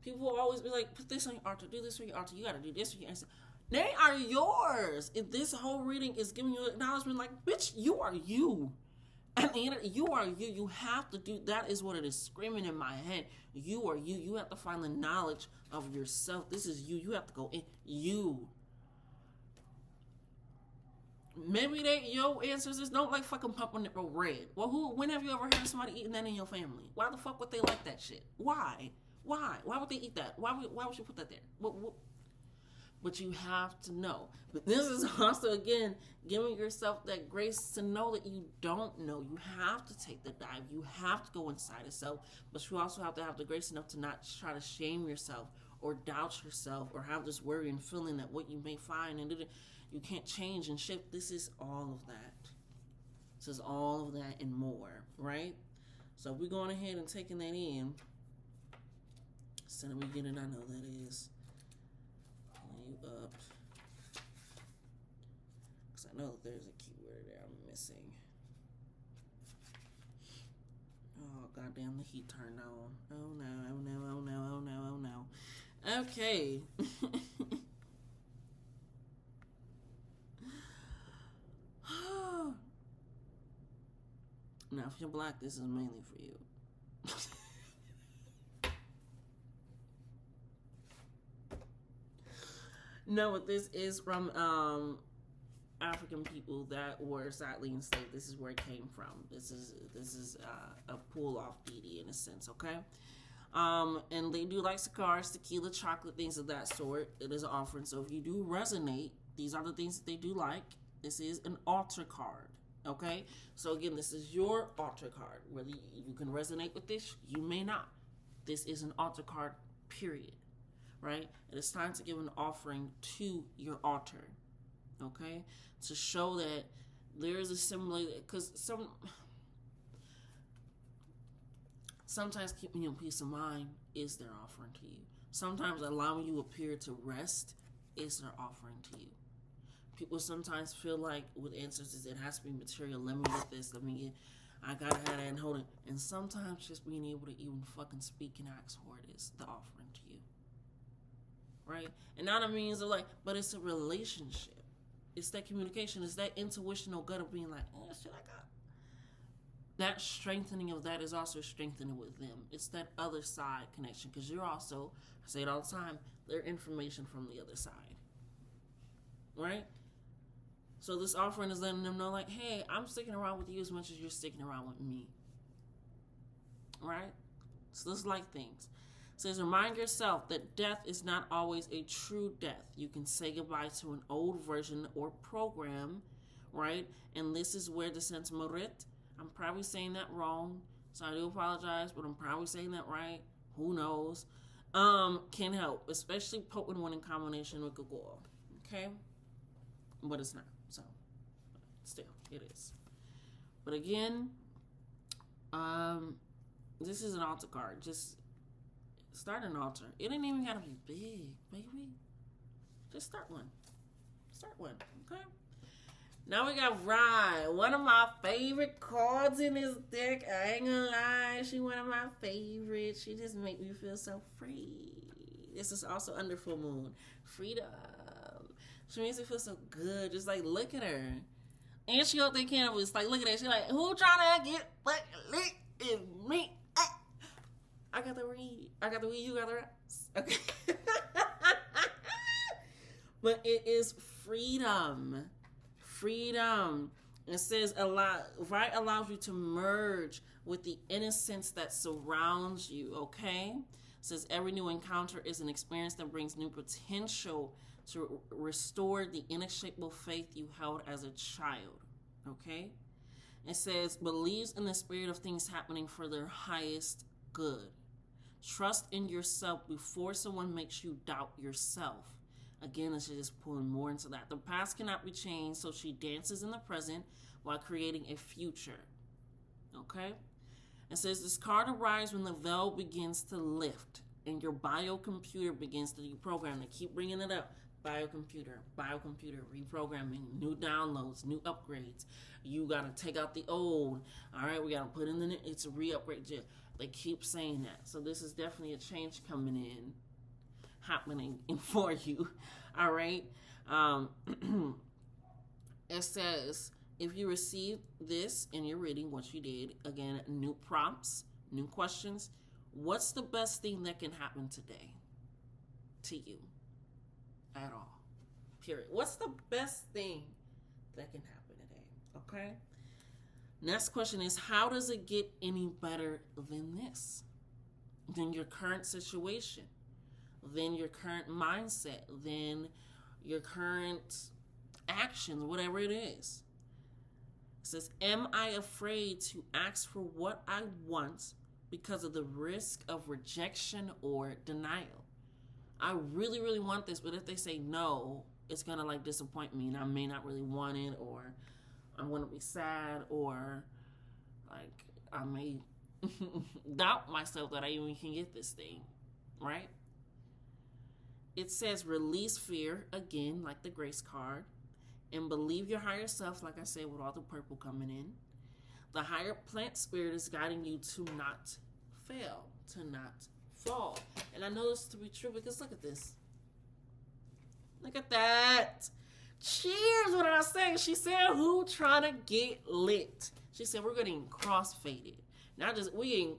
People will always be like, put this on your altar, do this for your altar, you gotta do this for your altar. They are yours. If this whole reading is giving you acknowledgement, like, bitch, you are you. At the end of it, you are you. You have to do, that is what it is screaming in my head. You are you. You have to find the knowledge of yourself. This is you. You have to go in. You. Maybe your ancestors is don't like fucking pumpernickel red. Well, when have you ever heard somebody eating that in your family? Why the fuck would they like that shit? Why? Why? Why would they eat that? Why would you put that there? What? But you have to know. But this is also, again, giving yourself that grace to know that you don't know. You have to take the dive. You have to go inside yourself. But you also have to have the grace enough to not try to shame yourself or doubt yourself or have this worry and feeling that what you may find and you can't change and shift. This is all of that. This is all of that and more, right? So we're going ahead and taking that in. So that we get it, I know that is. You up. Because I know that there's a keyword there I'm missing. Oh, goddamn, the heat turned on. Oh, no, oh, no, oh, no, oh, no, oh, no. Okay. Now, if you're black, this is mainly for you. No, but this is from African people that were sadly enslaved. This is where it came from. This is a pull off deity in a sense, okay? And they do like cigars, tequila, chocolate, things of that sort. It is an offering. So if you do resonate, these are the things that they do like. This is an altar card, okay? So again, this is your altar card. Whether you can resonate with this, you may not. This is an altar card, period. Right? It is time to give an offering to your altar, okay? To show that there is a similar, because sometimes keeping your peace of mind is their offering to you. Sometimes allowing you a period to rest is their offering to you. People sometimes feel like with ancestors, it has to be material. Let me get this, I gotta have that and hold it. And sometimes just being able to even fucking speak and ask for it is the offering to you. Right? And not a means of like, but it's a relationship. It's that communication. It's that intuitional gut of being like, oh, shit, I got. That strengthening of that is also strengthening with them. It's that other side connection. Because you're also, I say it all the time, they're information from the other side. Right? So this offering is letting them know like, hey, I'm sticking around with you as much as you're sticking around with me. Right? So this like things. It says, remind yourself that death is not always a true death. You can say goodbye to an old version or program, right? And this is where the sense morit, I'm probably saying that wrong, so I do apologize, but I'm probably saying that right. Who knows? Can help, especially potent one in combination with Gagol, okay? But it's not, so still, it is. But again, this is an altar card. Just start an altar. It ain't even gotta be big, baby. Just start one. Start one, okay? Now we got Rye, one of my favorite cards in this deck. I ain't gonna lie, she one of my favorites. She just make me feel so free. This is also under full moon. Freedom. She makes me feel so good. Just like, look at her. And she up there canvas. Like, look at that. She like, who trying to get fucking lit? It's me. I got the weed. I got the weed. You got the rest. Okay. But it is freedom. Freedom. It says right allows you to merge with the innocence that surrounds you. Okay. It says every new encounter is an experience that brings new potential to restore the inescapable faith you held as a child. Okay. It says believes in the spirit of things happening for their highest good. Trust in yourself before someone makes you doubt yourself. Again, it's just pulling more into that. The past cannot be changed, so she dances in the present while creating a future. Okay? It says this card arrives when the veil begins to lift and your biocomputer begins to deprogram. They keep bringing it up. Biocomputer, reprogramming, new downloads, new upgrades. You got to take out the old. All right, we got to put in the new. It's a re-upgrade. They keep saying that. So this is definitely a change coming in, happening for you. All right. It says, if you receive this in your reading, what you did, again, new prompts, new questions. What's the best thing that can happen today to you? At all. Period. What's the best thing that can happen today? Okay? Next question is, how does it get any better than this? than your current situation, than your current mindset, than your current actions, whatever it is. It says, am I afraid to ask for what I want because of the risk of rejection or denial? I really, really want this, but if they say no, it's gonna like disappoint me and I may not really want it, or I'm gonna be sad, or like I may doubt myself that I even can get this thing, right? It says release fear, again, like the grace card, and believe your higher self, like I said, with all the purple coming in. The higher plant spirit is guiding you to not fail, to not fall. And I know this to be true because look at this. Look at that. Cheers, what did I say? She said, who trying to get lit? She said, we're getting crossfaded. Not just, we ain't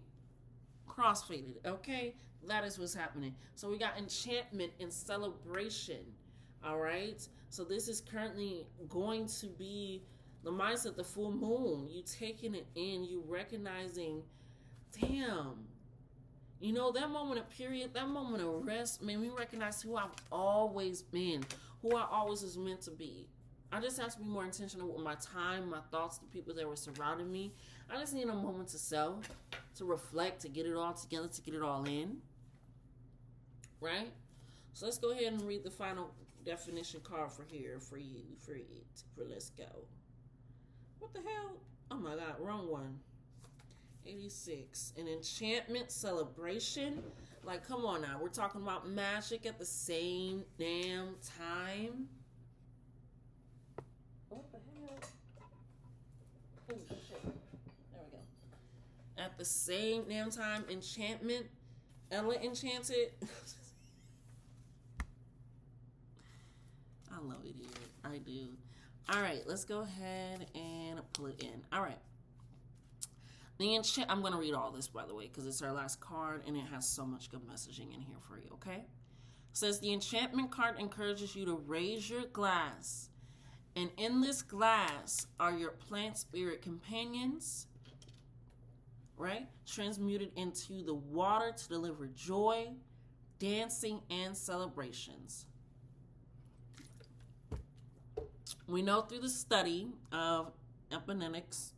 crossfaded, okay? That is what's happening. So we got enchantment and celebration, all right? So this is currently going to be the mindset, the full moon. You taking it in, you recognizing, damn, you know, that moment of period, that moment of rest made me recognize who I've always been, who I always was meant to be. I just have to be more intentional with my time, my thoughts, the people that were surrounding me. I just need a moment to self, to reflect, to get it all together, to get it all in. Right? So let's go ahead and read the final definition card for here, for you, for let's go. What the hell? Oh my God, wrong one. 86. An enchantment celebration. Like, come on now. We're talking about magic at the same damn time. What the hell? Oh, shit. There we go. At the same damn time, enchantment. Ella enchanted. I love it here. I do. All right, let's go ahead and pull it in. All right. I'm going to read all this, by the way, because it's our last card, and it has so much good messaging in here for you, okay? It says, the enchantment card encourages you to raise your glass, and in this glass are your plant spirit companions, right? Transmuted into the water to deliver joy, dancing, and celebrations. We know through the study of epigenetics,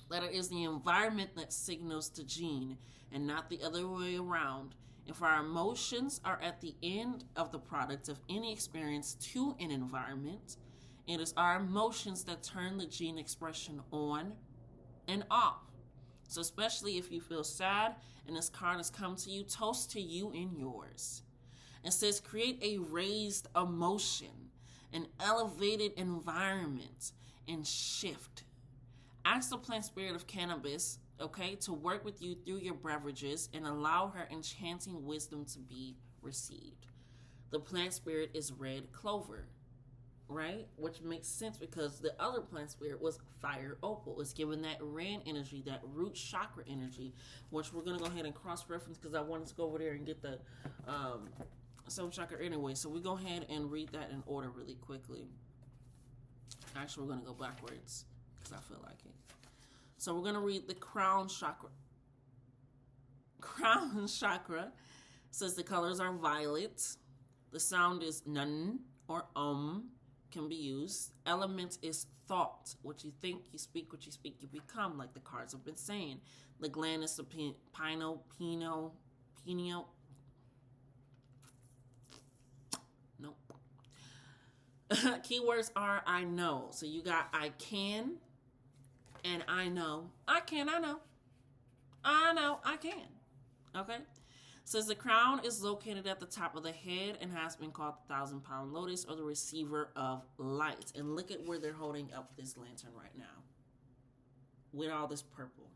that it is the environment that signals the gene and not the other way around. If our emotions are at the end of the product of any experience to an environment, it is our emotions that turn the gene expression on and off. So especially if you feel sad and this card has come to you, toast to you and yours. It says create a raised emotion, an elevated environment, and shift. Ask the plant spirit of cannabis, okay, to work with you through your beverages and allow her enchanting wisdom to be received. The plant spirit is red clover, right? Which makes sense because the other plant spirit was fire opal. It's giving that red energy, that root chakra energy, which we're going to go ahead and cross-reference because I wanted to go over there and get the seventh chakra anyway. So we go ahead and read that in order really quickly. Actually, we're going to go backwards because I feel like it. So we're going to read the crown chakra. Crown chakra says the colors are violet. The sound is nun or can be used. Element is thought. What you think, you speak. What you speak, you become, like the cards have been saying. The gland is the pineal. Nope. Keywords are I know. So you got I can and I know. I can, I know. I know, I can. Okay? Says the crown is located at the top of the head and has been called the 1,000-pound lotus or the receiver of light. And look at where they're holding up this lantern right now with all this purple.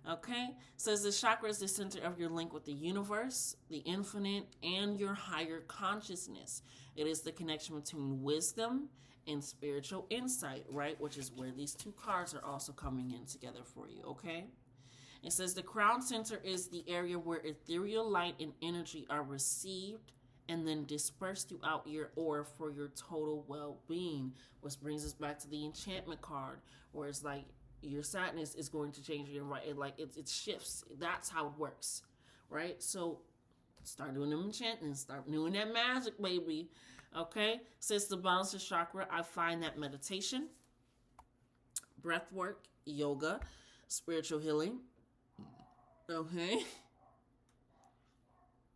Okay? Says the chakra is the center of your link with the universe, the infinite, and your higher consciousness. It is the connection between wisdom and spiritual insight, right? Which is where these two cards are also coming in together for you, okay? It says the crown center is the area where ethereal light and energy are received and then dispersed throughout your aura for your total well-being, which brings us back to the enchantment card, where it's like your sadness is going to change your right. It shifts. That's how it works, right? So start doing them enchantments. Start doing that magic, baby. Okay. Since the balance of chakra, I find that meditation, breath work, yoga, spiritual healing. Okay.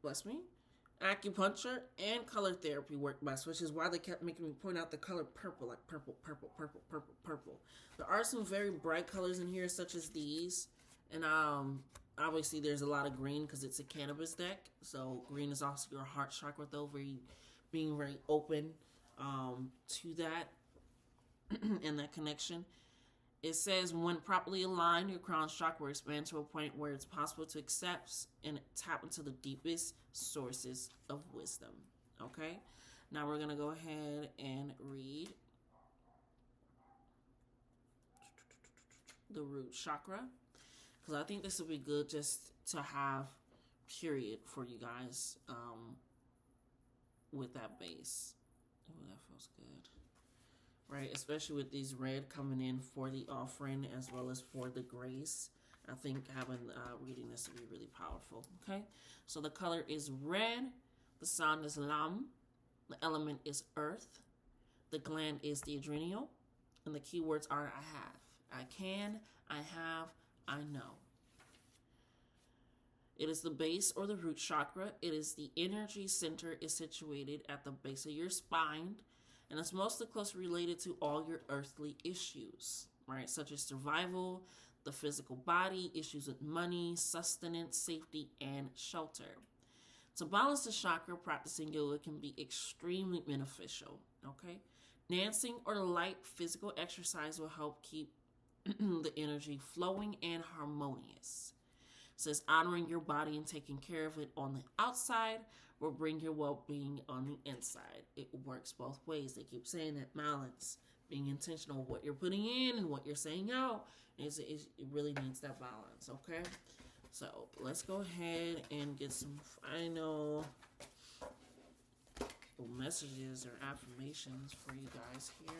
Bless me. Acupuncture and color therapy work best, which is why they kept making me point out the color purple, like purple, purple, purple, purple, purple. There are some very bright colors in here, such as these, and obviously there's a lot of green because it's a cannabis deck. So green is also your heart chakra, though, being very open to that and that connection. It says, when properly aligned, your crown chakra expands to a point where it's possible to accept and tap into the deepest sources of wisdom. Okay? Now we're going to go ahead and read the root chakra, because I think this would be good just to have, period, for you guys with that base. Oh, that feels good. Right, especially with these red coming in for the offering as well as for the grace. I think having reading this would be really powerful. Okay, so the color is red, the sound is lam, the element is earth, the gland is the adrenal, and the keywords are I have, I can, I have, I know. It is the base or the root chakra. It is the energy center, is situated at the base of your spine, and it's mostly closely related to all your earthly issues, right? Such as survival, the physical body, issues with money, sustenance, safety, and shelter. To balance the chakra, practicing yoga can be extremely beneficial, okay? Dancing or light physical exercise will help keep the energy flowing and harmonious. It says honoring your body and taking care of it on the outside will bring your well-being on the inside. It works both ways. They keep saying that balance, being intentional with what you're putting in and what you're saying out, it really needs that balance, okay? So let's go ahead and get some final messages or affirmations for you guys here.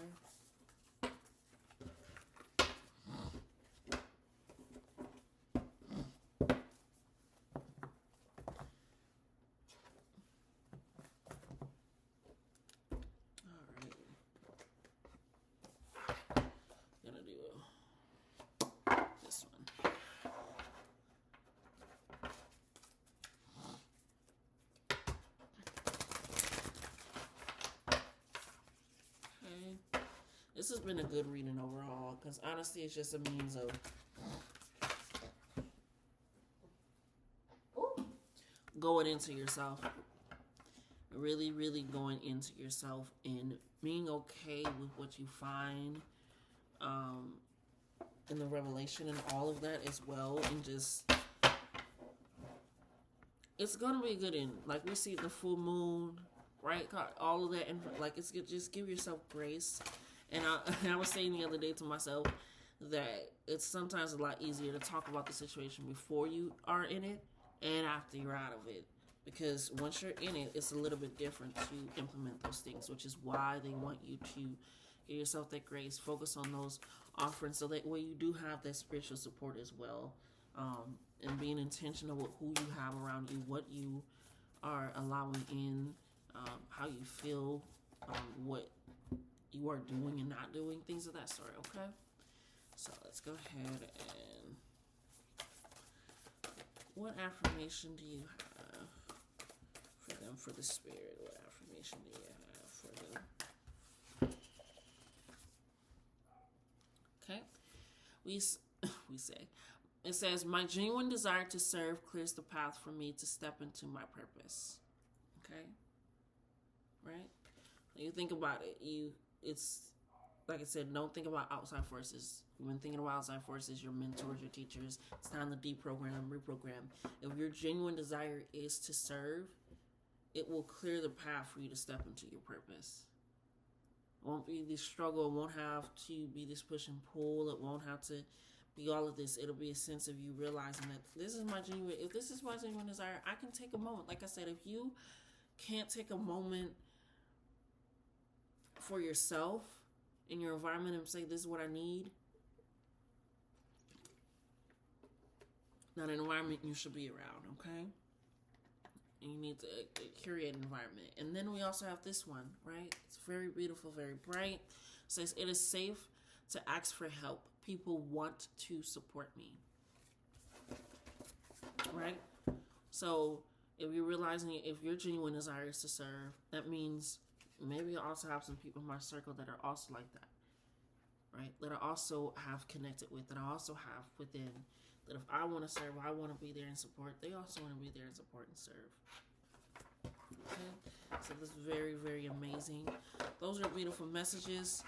This has been a good reading overall, because honestly, it's just a means of going into yourself. Really, really going into yourself and being okay with what you find in the revelation and all of that as well. And just, it's going to be a good end. Like we see the full moon, right? All of that. And like, it's good. Just give yourself grace. And I was saying the other day to myself that it's sometimes a lot easier to talk about the situation before you are in it and after you're out of it. Because once you're in it, it's a little bit different to implement those things, which is why they want you to give yourself that grace, focus on those offerings, so that way you do have that spiritual support as well. And being intentional with who you have around you, what you are allowing in, how you feel, what you are doing and not doing, things of that sort, okay? So let's go ahead and what affirmation do you have for them, for the spirit? What affirmation do you have for them? Okay. We say, it says, my genuine desire to serve clears the path for me to step into my purpose. Okay? Right? You think about it. It's like I said, don't think about outside forces. When thinking about outside forces, your mentors, your teachers, it's time to deprogram, reprogram. If your genuine desire is to serve, it will clear the path for you to step into your purpose. It won't be this struggle. It won't have to be this push and pull. It won't have to be all of this. It'll be a sense of you realizing that this is my genuine, if this is my genuine desire, I can take a moment. Like I said, if you can't take a moment for yourself in your environment and say, this is what I need, not an environment you should be around, okay? And you need to curate an environment. And then we also have this one, right? It's very beautiful, very bright. It says, it is safe to ask for help. People want to support me, right? So if you're realizing, if your genuine desire is to serve, that means maybe you also have some people in my circle that are also like that, right? That I also have connected with, that I also have within. That if I want to serve, I want to be there and support, they also want to be there and support and serve. Okay? So this is very, very amazing. Those are beautiful messages.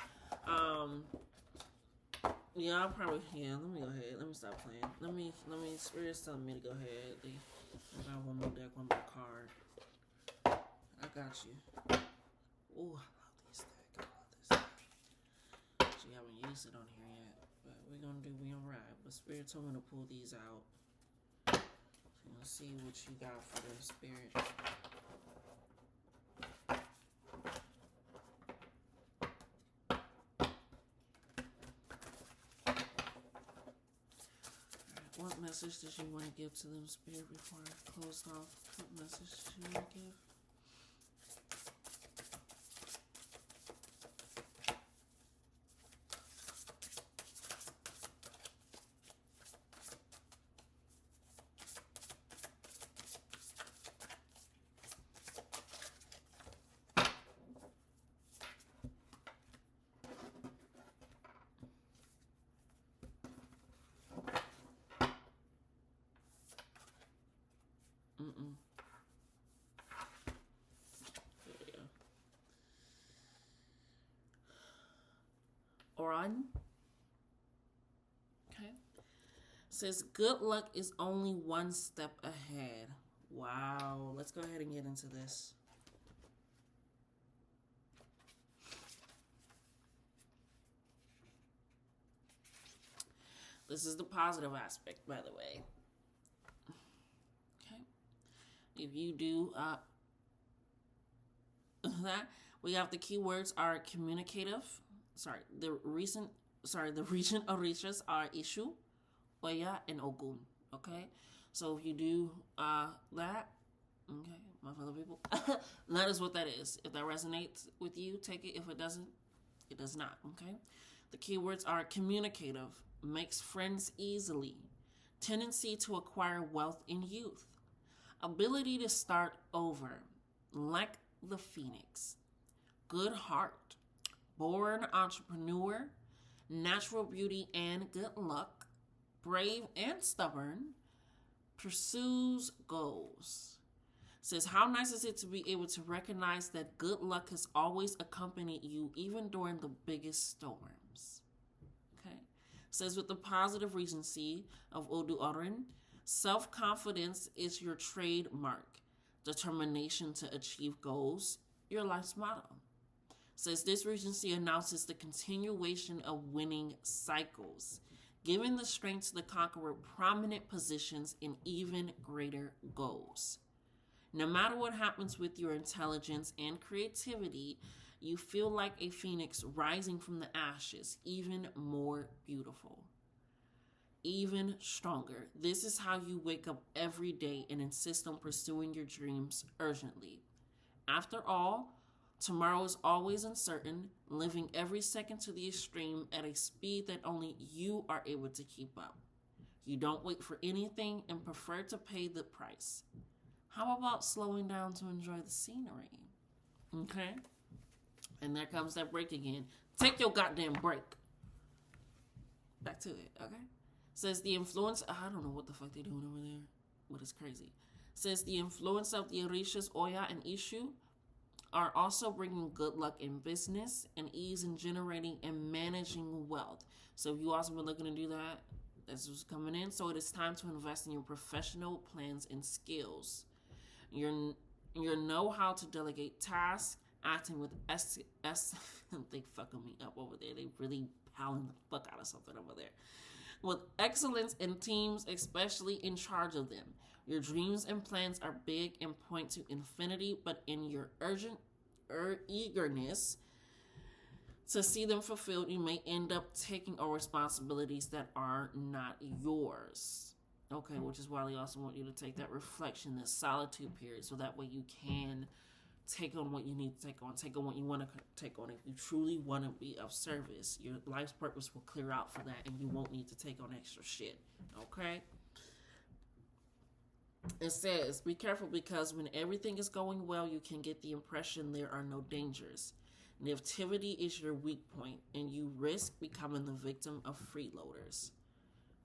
Yeah, I'll probably, let me go ahead. Let me stop playing. Let me, Spirit's telling me to go ahead. I got one more deck, one more card. I got you. Oh, I love this deck. I love this deck. Actually, I haven't used it on here yet. But we're gonna ride. But Spirit told me to pull these out. So you'll see what you got for the Spirit. What message did you want to give to them, Spirit, before I closed off? What message did you want to give? Oran. Okay. Says good luck is only one step ahead. Wow. Let's go ahead and get into this. This is the positive aspect, by the way. Okay. If you do that, we have the keywords are communicative. The region orishas are Ishu, Oya, and Ogun. Okay, so if you do that, okay, my fellow people, that is what that is. If that resonates with you, take it. If it doesn't, it does not. Okay, the keywords are communicative, makes friends easily, tendency to acquire wealth in youth, ability to start over, like the phoenix, good heart, born entrepreneur, natural beauty and good luck, brave and stubborn, pursues goals. Says, how nice is it to be able to recognize that good luck has always accompanied you even during the biggest storms. Okay. Says, with the positive regency of Odu Oren, self-confidence is your trademark. Determination to achieve goals, your life's motto. Says this regency announces the continuation of winning cycles, giving the strength to the conqueror prominent positions in even greater goals. No matter what happens with your intelligence and creativity, you feel like a phoenix rising from the ashes, even more beautiful, even stronger. This is how you wake up every day and insist on pursuing your dreams urgently. After all, tomorrow is always uncertain, living every second to the extreme at a speed that only you are able to keep up. You don't wait for anything and prefer to pay the price. How about slowing down to enjoy the scenery? Okay? And there comes that break again. Take your goddamn break. Back to it, okay? Says the influence, I don't know what the fuck they doing over there, but it's crazy. Says the influence of the Orishas, Oya, and Ishu are also bringing good luck in business and ease in generating and managing wealth. So if you also been looking to do that, that's what's coming in. So it is time to invest in your professional plans and skills. Your know how to delegate tasks, acting with they fucking me up over there. They really piling the fuck out of something over there. With excellence in teams, especially in charge of them. Your dreams and plans are big and point to infinity, but in your urgent eagerness to see them fulfilled, you may end up taking on responsibilities that are not yours. Okay, which is why they also want you to take that reflection, that solitude period, so that way you can take on what you need to take on what you want to take on. If you truly want to be of service, your life's purpose will clear out for that, and you won't need to take on extra shit. Okay? It says, be careful because when everything is going well, you can get the impression there are no dangers. Negativity is your weak point, and you risk becoming the victim of freeloaders.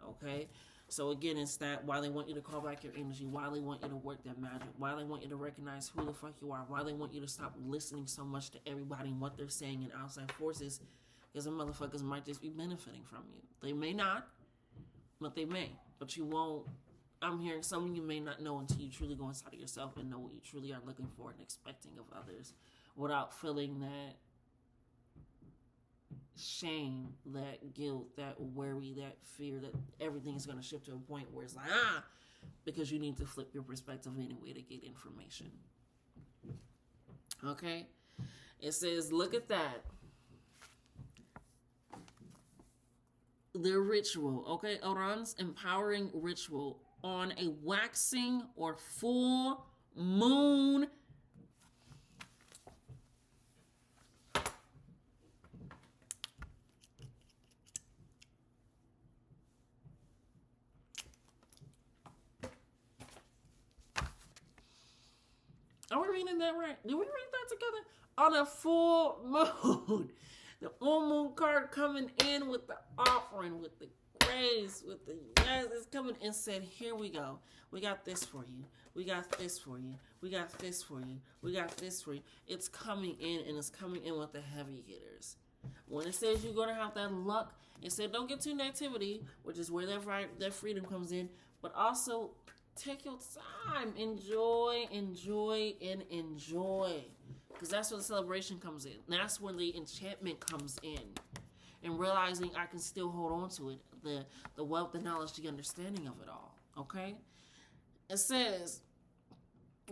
Okay? So again, it's that why they want you to call back your energy, why they want you to work that magic, why they want you to recognize who the fuck you are, why they want you to stop listening so much to everybody and what they're saying and outside forces, because the motherfuckers might just be benefiting from you. They may not, but they may. But you won't. I'm hearing some of you may not know until you truly go inside of yourself and know what you truly are looking for and expecting of others without feeling that shame, that guilt, that worry, that fear that everything is going to shift to a point where it's like, because you need to flip your perspective anyway to get information. Okay? It says, look at that. Their ritual, okay? Oran's empowering ritual on a waxing or full moon. Are we reading that right? Did we read that together? On a full moon. The full moon card coming in with the offering, with the grace, with the yes, it's coming and said, here we go. We got this for you. We got this for you. We got this for you. We got this for you. It's coming in, and it's coming in with the heavy hitters. When it says you're going to have that luck, it said don't get to negativity, which is where that freedom comes in, but also take your time. Enjoy. Because that's where the celebration comes in. That's where the enchantment comes in. And realizing I can still hold on to it. The wealth, the knowledge, the understanding of it all. Okay? It says,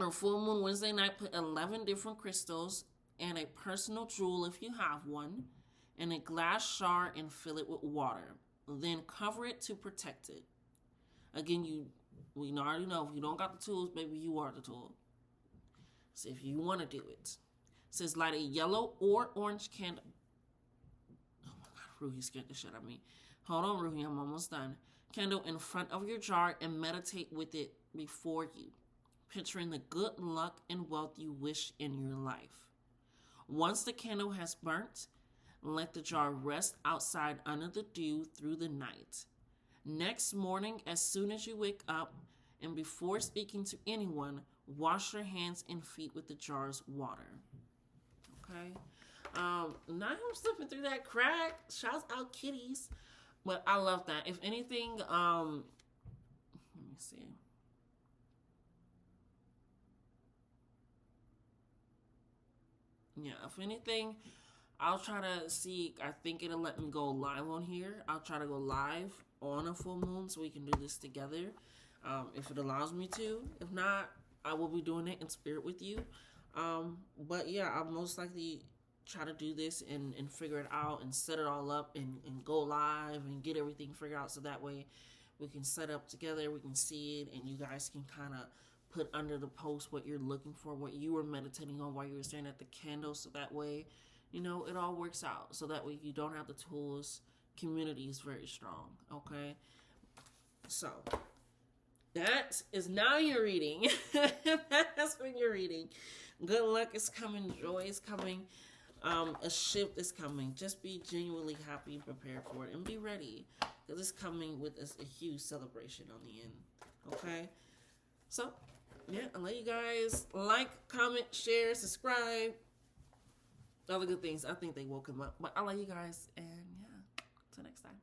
on full moon Wednesday night, put 11 different crystals and a personal jewel if you have one, in a glass jar and fill it with water. Then cover it to protect it. Again, we already know if you don't got the tools, baby, you are the tool. So if you want to do it. It says light a yellow or orange candle. Oh my God, Ruhi scared the shit out of me. Hold on, Ruhi, I'm almost done. Candle in front of your jar and meditate with it before you, picturing the good luck and wealth you wish in your life. Once the candle has burnt, let the jar rest outside under the dew through the night. Next morning, as soon as you wake up, and before speaking to anyone, wash your hands and feet with the jar's water. Okay? Now I'm slipping through that crack. Shouts out kitties. But I love that. If anything, let me see. Yeah, if anything, I'll try to see. I think it'll let me go live on here. I'll try to go live on a full moon so we can do this together. If it allows me to. If not, I will be doing it in spirit with you. But yeah, I'll most likely try to do this and figure it out and set it all up and go live and get everything figured out so that way we can set up together, we can see it, and you guys can kind of put under the post what you're looking for, what you were meditating on while you were staring at the candle, so that way, you know, it all works out. So that way you don't have the tools. Community is very strong, okay? So, that is now your reading. That's when you're reading. Good luck is coming. Joy is coming. A shift is coming. Just be genuinely happy and prepared for it. And be ready. Because it's coming with a huge celebration on the end. Okay? So, yeah, I'll let you guys like, comment, share, subscribe. All the good things. I think they will come up. But I'll let you guys. And yeah, until next time.